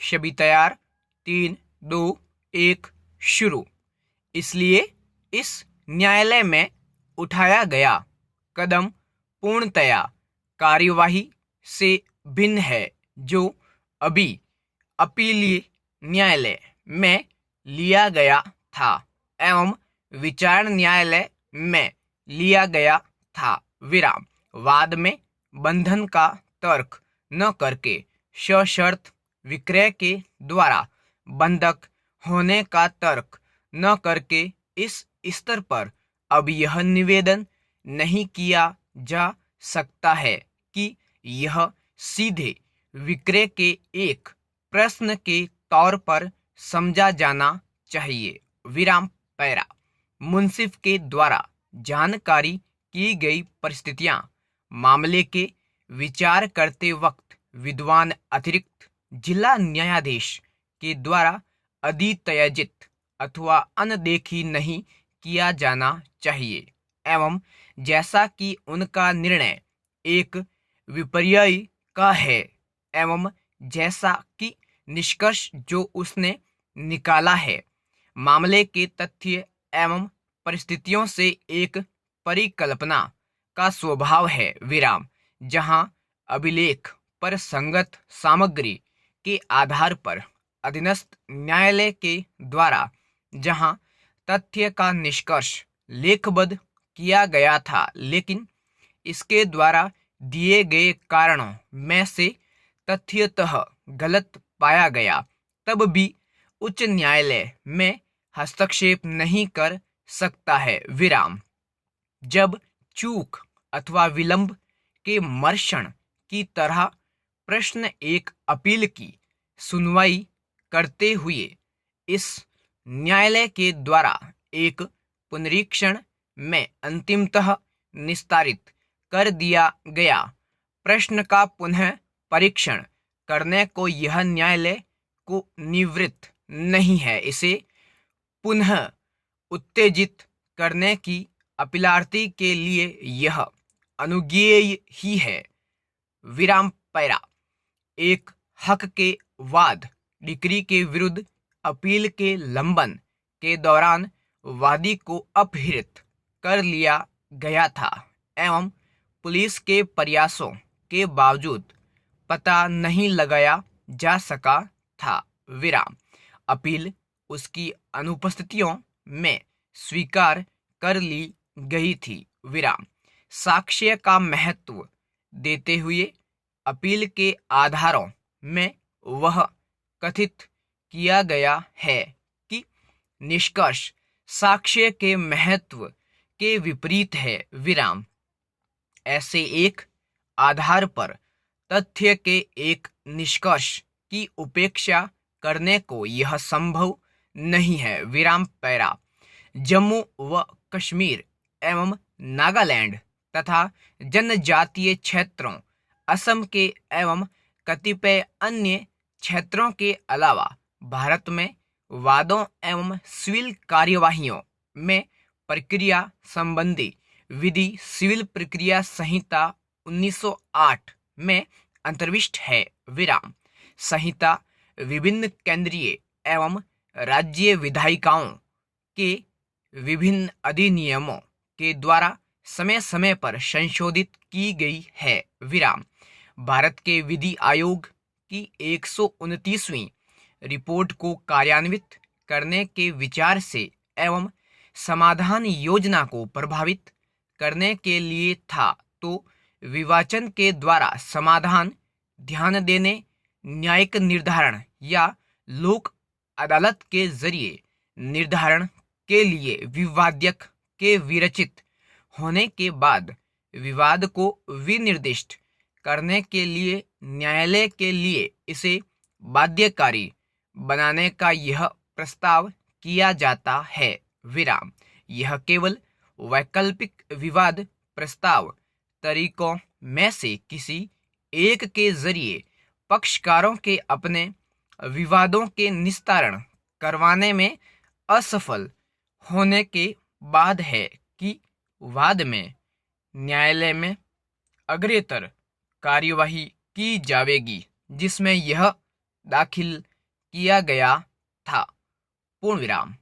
सभी तैयार? 3, 2, 1 शुरू। इसलिए इस न्यायालय में उठाया गया कदम पूर्णतया कार्यवाही से भिन्न है जो अभी अपीलीय न्यायालय में लिया गया था एवं विचारण न्यायालय में लिया गया था। विराम। वाद में बंधन का तर्क न करके सशर्त विक्रय के द्वारा बंधक होने का तर्क न करके इस स्तर पर अब यह निवेदन नहीं किया जा सकता है कि यह सीधे विक्रय के एक प्रश्न के तौर पर समझा जाना चाहिए। विराम पैरा। मुंसिफ के द्वारा जानकारी की गई परिस्थितियां मामले के विचार करते वक्त विद्वान अतिरिक्त जिला न्यायाधीश के द्वारा अधित्याजित अथवा अनदेखी नहीं किया जाना चाहिए एवं जैसा कि उनका निर्णय एक विपर्यय का है एवं जैसा कि निष्कर्ष जो उसने निकाला है मामले के तथ्य एवं परिस्थितियों से एक परिकल्पना का स्वभाव है। विराम। जहां अभिलेख पर संगत सामग्री के आधार पर अधीनस्थ न्यायालय के द्वारा जहां तथ्य का निष्कर्ष लेखबद्ध किया गया था लेकिन इसके द्वारा दिए गए कारणों में से तथ्यतः गलत पाया गया, तब भी उच्च न्यायालय में हस्तक्षेप नहीं कर सकता है। विराम। जब चूक अथवा विलंब के मर्षण की तरह प्रश्न एक अपील की सुनवाई करते हुए इस न्यायालय के द्वारा एक पुनरीक्षण में अंतिमतः निस्तारित कर दिया गया प्रश्न का पुनः परीक्षण करने को यह न्यायालय को निवृत्त नहीं है, इसे पुनः उत्तेजित करने की अपीलार्थी के लिए यह अनुज्ञेय ही है। विराम पैरा। एक हक के वाद डिक्री के विरुद्ध अपील के लंबन के दौरान वादी को अपहृत कर लिया गया था एवं पुलिस के प्रयासों के बावजूद पता नहीं लगाया जा सका था। विराम। अपील उसकी अनुपस्थितियों में स्वीकार कर ली गई थी। विराम। साक्ष्य का महत्व देते हुए अपील के आधारों में वह कथित किया गया है कि निष्कर्ष साक्ष्य के महत्व के विपरीत है। विराम। ऐसे एक आधार पर तथ्य के एक निष्कर्ष की उपेक्षा करने को यह संभव नहीं है। विराम पैरा। जम्मू व कश्मीर एवं नागालैंड तथा जनजातीय क्षेत्रों असम के एवं कतिपय अन्य क्षेत्रों के अलावा भारत में वादों एवं सिविल कार्यवाहियों में प्रक्रिया संबंधी विधि सिविल प्रक्रिया संहिता 1908 में अंतर्विष्ट है। विराम। संहिता विभिन्न केंद्रीय एवं राज्य विधायिकाओं के विभिन्न अधिनियमों के द्वारा समय समय पर संशोधित की गई है। विराम। भारत के विधि आयोग की 129वीं रिपोर्ट को कार्यान्वित करने के विचार से एवं समाधान योजना को प्रभावित करने के लिए था तो विवाचन के द्वारा समाधान ध्यान देने न्यायिक निर्धारण या लोक अदालत के जरिए निर्धारण के लिए विवाद्यक के विरचित होने के बाद विवाद को विनिर्दिष्ट करने के लिए न्यायालय के लिए इसे बाध्यकारी बनाने का यह प्रस्ताव किया जाता है। विराम। यह केवल वैकल्पिक विवाद प्रस्ताव तरीकों में से किसी एक के जरिए पक्षकारों के अपने विवादों के निस्तारण करवाने में असफल होने के बाद है कि वाद में न्यायालय में अग्रेतर कार्यवाही की जाएगी जिसमें यह दाखिल किया गया था। पूर्ण विराम।